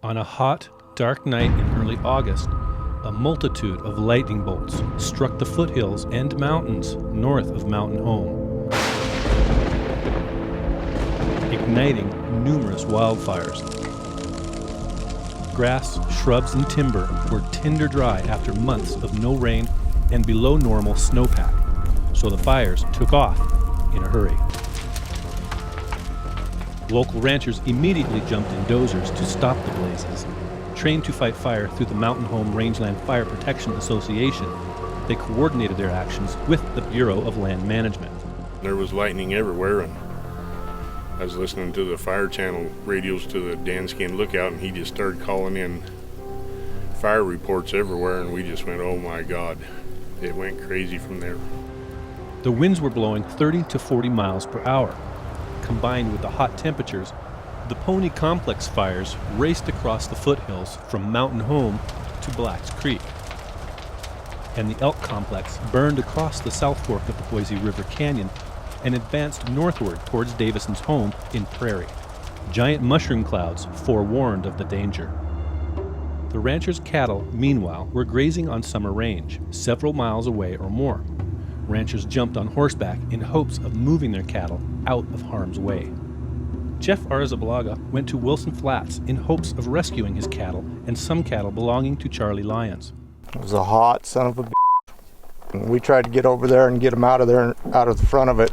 On a hot, dark night in early August, a multitude of lightning bolts struck the foothills and mountains north of Mountain Home, igniting numerous wildfires. Grass, shrubs, and timber were tinder-dry after months of no rain and below normal snowpack, so the fires took off in a hurry. Local ranchers immediately jumped in dozers to stop the blazes. Trained to fight fire through the Mountain Home Rangeland Fire Protection Association, they coordinated their actions with the Bureau of Land Management. There was lightning everywhere, and I was listening to the fire channel radios to the Danskin Lookout, and he just started calling in fire reports everywhere, and we just went, oh my God. It went crazy from there. The winds were blowing 30 to 40 miles per hour. Combined with the hot temperatures, the Pony Complex fires raced across the foothills from Mountain Home to Black's Creek. And the Elk Complex burned across the South Fork of the Boise River Canyon and advanced northward towards Davison's home in Prairie. Giant mushroom clouds forewarned of the danger. The ranchers' cattle, meanwhile, were grazing on summer range, several miles away or more. Ranchers jumped on horseback in hopes of moving their cattle out of harm's way. Jeff Arzabalaga went to Wilson Flats in hopes of rescuing his cattle and some cattle belonging to Charlie Lyons. It was a hot son of a and we tried to get over there and get them out of there and out of the front of it.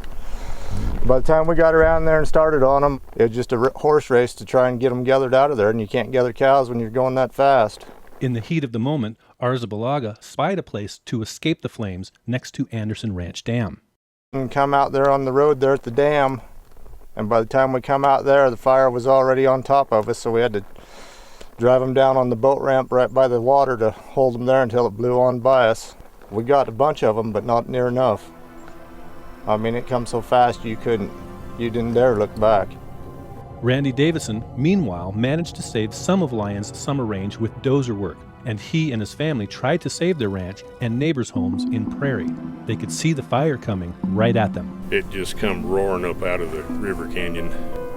By the time we got around there and started on them, it was just a horse race to try and get them gathered out of there, and you can't gather cows when you're going that fast. In the heat of the moment, Arzabalaga spied a place to escape the flames next to Anderson Ranch Dam. And come out there on the road there at the dam, and by the time we come out there, the fire was already on top of us, so we had to drive them down on the boat ramp right by the water to hold them there until it blew on by us. We got a bunch of them, but not near enough. I mean, it come so fast you didn't dare look back. Randy Davison, meanwhile, managed to save some of Lyons' summer range with dozer work, and he and his family tried to save their ranch and neighbors' homes in Prairie. They could see the fire coming right at them. It just come roaring up out of the river canyon.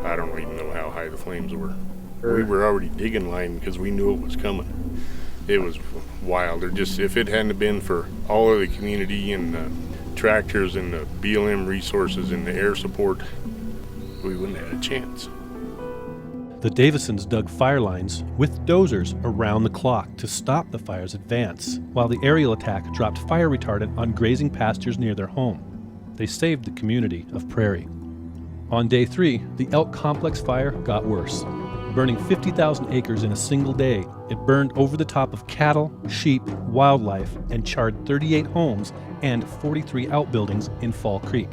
I don't even know how high the flames were. We were already digging line because we knew it was coming. It was wild. If it hadn't been for all of the community and the tractors and the BLM resources and the air support, we wouldn't have had a chance. The Davisons dug fire lines with dozers around the clock to stop the fire's advance, while the aerial attack dropped fire retardant on grazing pastures near their home. They saved the community of Prairie. On day 3, the Elk Complex fire got worse. Burning 50,000 acres in a single day, it burned over the top of cattle, sheep, wildlife, and charred 38 homes and 43 outbuildings in Fall Creek.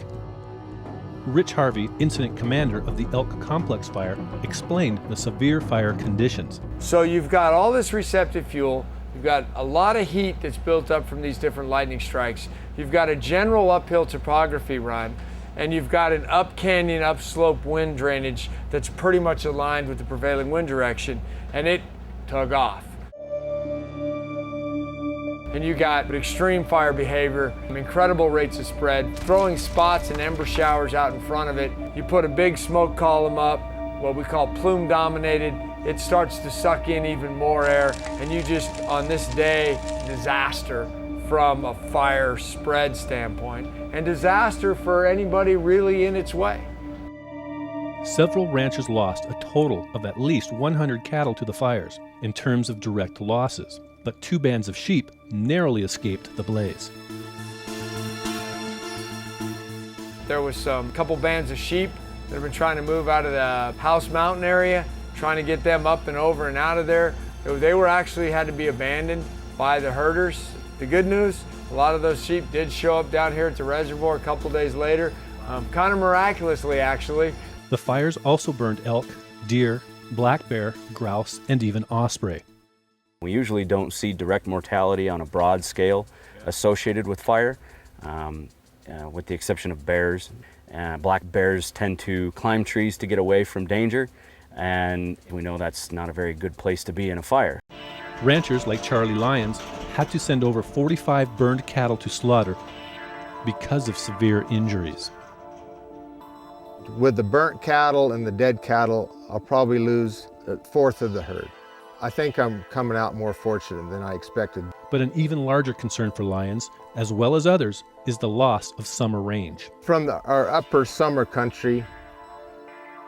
Rich Harvey, incident commander of the Elk Complex fire, explained the severe fire conditions. So you've got all this receptive fuel, you've got a lot of heat that's built up from these different lightning strikes, you've got a general uphill topography run, and you've got an up canyon, upslope wind drainage that's pretty much aligned with the prevailing wind direction, and it took off. And you got extreme fire behavior, incredible rates of spread, throwing spots and ember showers out in front of it. You put a big smoke column up, what we call plume dominated. It starts to suck in even more air, and you just, on this day, disaster from a fire spread standpoint, and disaster for anybody really in its way. Several ranchers lost a total of at least 100 cattle to the fires in terms of direct losses, but 2 bands of sheep narrowly escaped the blaze. There was a couple bands of sheep that have been trying to move out of the House Mountain area, trying to get them up and over and out of there. They were actually had to be abandoned by the herders. The good news, a lot of those sheep did show up down here at the reservoir a couple days later, kind of miraculously actually. The fires also burned elk, deer, black bear, grouse, and even osprey. We usually don't see direct mortality on a broad scale associated with fire, with the exception of bears. Black bears tend to climb trees to get away from danger, and we know that's not a very good place to be in a fire. Ranchers like Charlie Lyons had to send over 45 burned cattle to slaughter because of severe injuries. With the burnt cattle and the dead cattle, I'll probably lose a fourth of the herd. I think I'm coming out more fortunate than I expected. But an even larger concern for Lyons, as well as others, is the loss of summer range. From our upper summer country,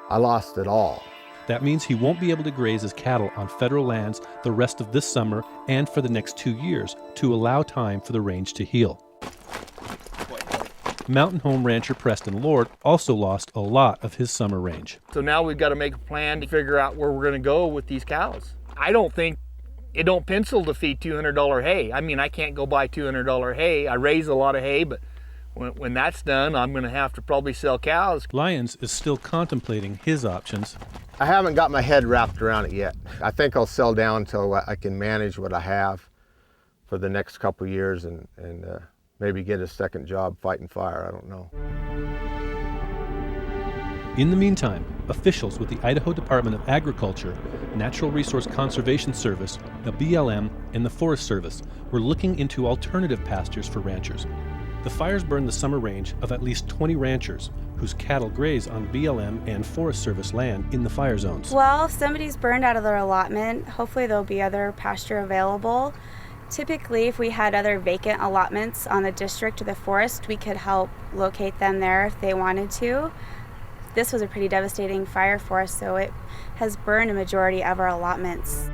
I lost it all. That means he won't be able to graze his cattle on federal lands the rest of this summer and for the next 2 years to allow time for the range to heal. Mountain home rancher Preston Lord also lost a lot of his summer range. So now we've got to make a plan to figure out where we're going to go with these cows. I don't think it don't pencil to feed $200 hay. I mean, I can't go buy $200 hay. I raise a lot of hay, but when that's done, I'm going to have to probably sell cows. Lyons is still contemplating his options. I haven't got my head wrapped around it yet. I think I'll sell down until I can manage what I have for the next couple of years and maybe get a second job fighting fire. I don't know. In the meantime, officials with the Idaho Department of Agriculture, Natural Resource Conservation Service, the BLM, and the Forest Service were looking into alternative pastures for ranchers. The fires burned the summer range of at least 20 ranchers whose cattle graze on BLM and Forest Service land in the fire zones. Well, if somebody's burned out of their allotment, hopefully there'll be other pasture available. Typically, if we had other vacant allotments on the district or the forest, we could help locate them there if they wanted to. This was a pretty devastating fire for us, so it has burned a majority of our allotments.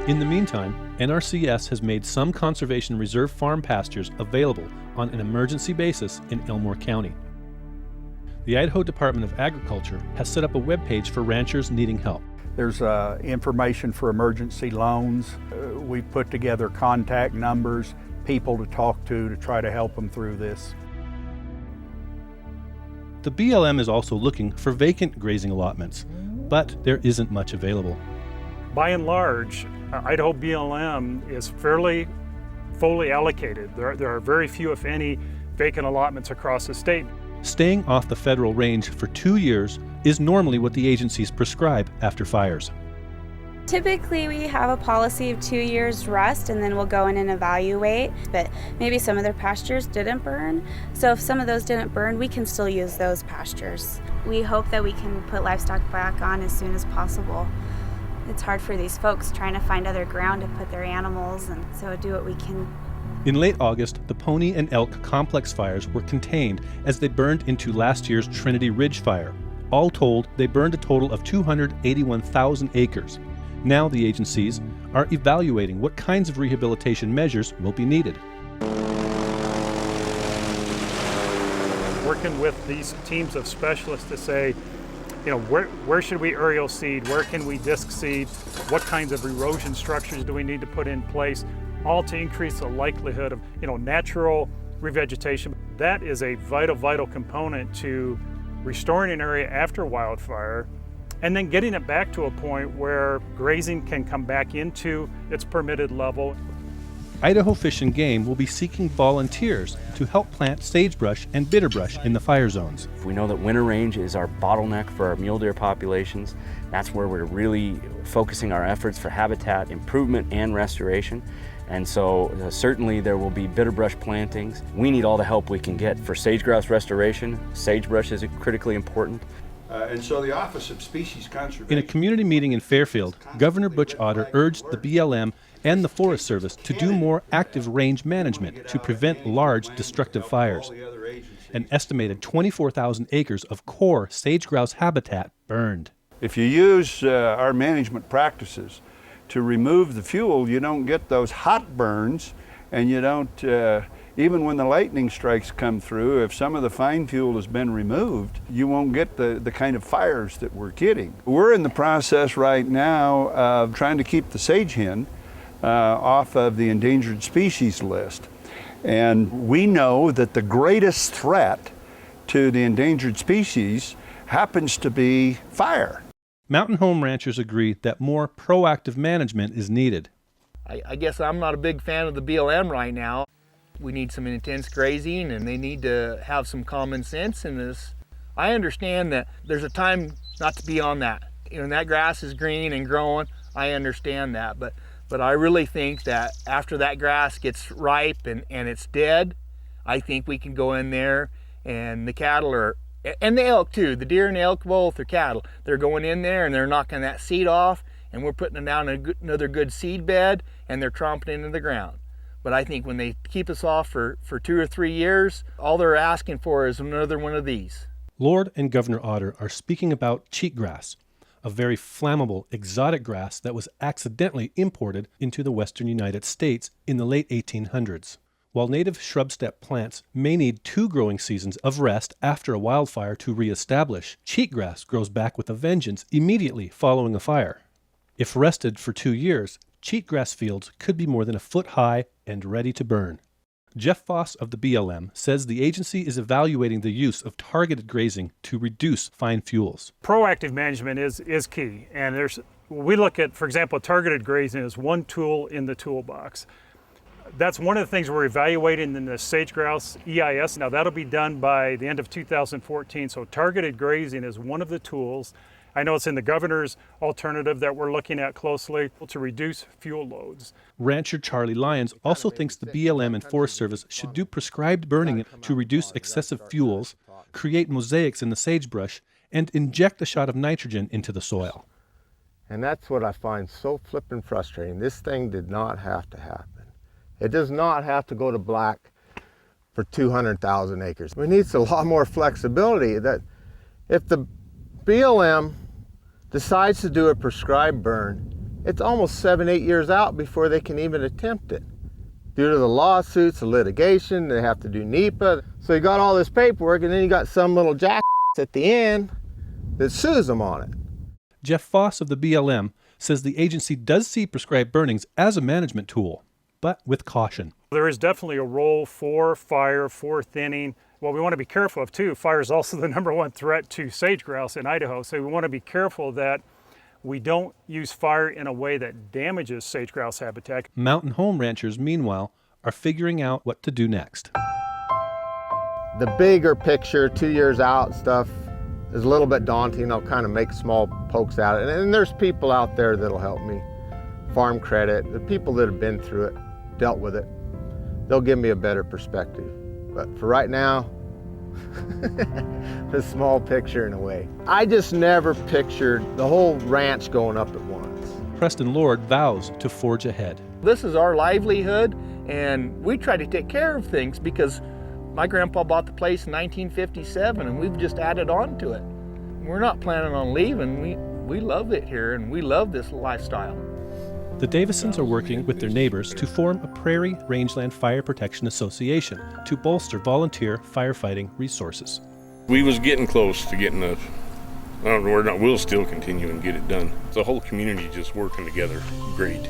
In the meantime, NRCS has made some conservation reserve farm pastures available on an emergency basis in Elmore County. The Idaho Department of Agriculture has set up a webpage for ranchers needing help. There's information for emergency loans. We've put together contact numbers, people to talk to try to help them through this. The BLM is also looking for vacant grazing allotments, but there isn't much available. By and large, Idaho BLM is fairly fully allocated. There are very few, if any, vacant allotments across the state. Staying off the federal range for 2 years is normally what the agencies prescribe after fires. Typically, we have a policy of 2 years rest, and then we'll go in and evaluate, but maybe some of their pastures didn't burn. So if some of those didn't burn, we can still use those pastures. We hope that we can put livestock back on as soon as possible. It's hard for these folks trying to find other ground to put their animals, and so do what we can. In late August, the Pony and Elk complex fires were contained as they burned into last year's Trinity Ridge fire. All told, they burned a total of 281,000 acres. Now the agencies are evaluating what kinds of rehabilitation measures will be needed. Working with these teams of specialists to say, you know, where should we aerial seed? Where can we disc seed? What kinds of erosion structures do we need to put in place? All to increase the likelihood of, natural revegetation. That is a vital component to restoring an area after wildfire and then getting it back to a point where grazing can come back into its permitted level. Idaho Fish and Game will be seeking volunteers to help plant sagebrush and bitterbrush in the fire zones. We know that winter range is our bottleneck for our mule deer populations. That's where we're really focusing our efforts for habitat improvement and restoration. And so certainly there will be bitterbrush plantings. We need all the help we can get for sage-grouse restoration. Sagebrush is critically important. And so the Office of Species Conservation. In a community meeting in Fairfield, Governor Butch Otter urged the BLM and the Forest Service to do more active range management to prevent large destructive fires. An estimated 24,000 acres of core sage-grouse habitat burned. If you use our management practices to remove the fuel, you don't get those hot burns, and you don't, even when the lightning strikes come through, if some of the fine fuel has been removed, you won't get the kind of fires that we're getting. We're in the process right now of trying to keep the sage hen off of the endangered species list. And we know that the greatest threat to the endangered species happens to be fire. Mountain home ranchers agree that more proactive management is needed. I guess I'm not a big fan of the BLM right now. We need some intense grazing, and they need to have some common sense in this. I understand that there's a time not to be on that. When that grass is green and growing, I understand that. But I really think that after that grass gets ripe and it's dead, I think we can go in there, and the cattle are, and the elk too, the deer and the elk both are cattle. They're going in there and they're knocking that seed off, and we're putting down another good seed bed, and they're tromping into the ground. But I think when they keep us off for 2 or 3 years, all they're asking for is another one of these. Lord and Governor Otter are speaking about cheatgrass, a very flammable, exotic grass that was accidentally imported into the western United States in the late 1800s. While native shrub steppe plants may need 2 growing seasons of rest after a wildfire to reestablish, cheatgrass grows back with a vengeance immediately following a fire. If rested for 2 years, cheatgrass fields could be more than a foot high and ready to burn. Jeff Foss of the BLM says the agency is evaluating the use of targeted grazing to reduce fine fuels. Proactive management is key, and we look at, for example, targeted grazing as one tool in the toolbox. That's one of the things we're evaluating in the sage-grouse EIS. Now that'll be done by the end of 2014, so targeted grazing is one of the tools. I know it's in the governor's alternative that we're looking at closely to reduce fuel loads. Rancher Charlie Lyons also thinks the BLM and Forest Service should do prescribed burning to reduce excessive fuels, create mosaics in the sagebrush, and inject a shot of nitrogen into the soil. And that's what I find so flippin' frustrating. This thing did not have to happen. It does not have to go to black for 200,000 acres. We need a lot more flexibility. That if the BLM decides to do a prescribed burn, it's almost 7-8 years out before they can even attempt it. Due to the lawsuits, the litigation, they have to do NEPA. So you got all this paperwork, and then you got some little jack at the end that sues them on it. Jeff Foss of the BLM says the agency does see prescribed burnings as a management tool, but with caution. There is definitely a role for fire, for thinning. What we want to be careful of too, fire is also the #1 threat to sage-grouse in Idaho, so we want to be careful that we don't use fire in a way that damages sage-grouse habitat. Mountain home ranchers, meanwhile, are figuring out what to do next. The bigger picture, 2 years out stuff, is a little bit daunting. I'll kind of make small pokes at it. And there's people out there that'll help me. Farm Credit, the people that have been through it, dealt with it, they'll give me a better perspective. But for right now, the small picture in a way. I just never pictured the whole ranch going up at once. Preston Lord vows to forge ahead. This is our livelihood, and we try to take care of things because my grandpa bought the place in 1957, and we've just added on to it. We're not planning on leaving. We love it here, and we love this lifestyle. The Davisons are working with their neighbors to form a Prairie Rangeland Fire Protection Association to bolster volunteer firefighting resources. We was getting close to getting we'll still continue and get it done. The whole community just working together, great.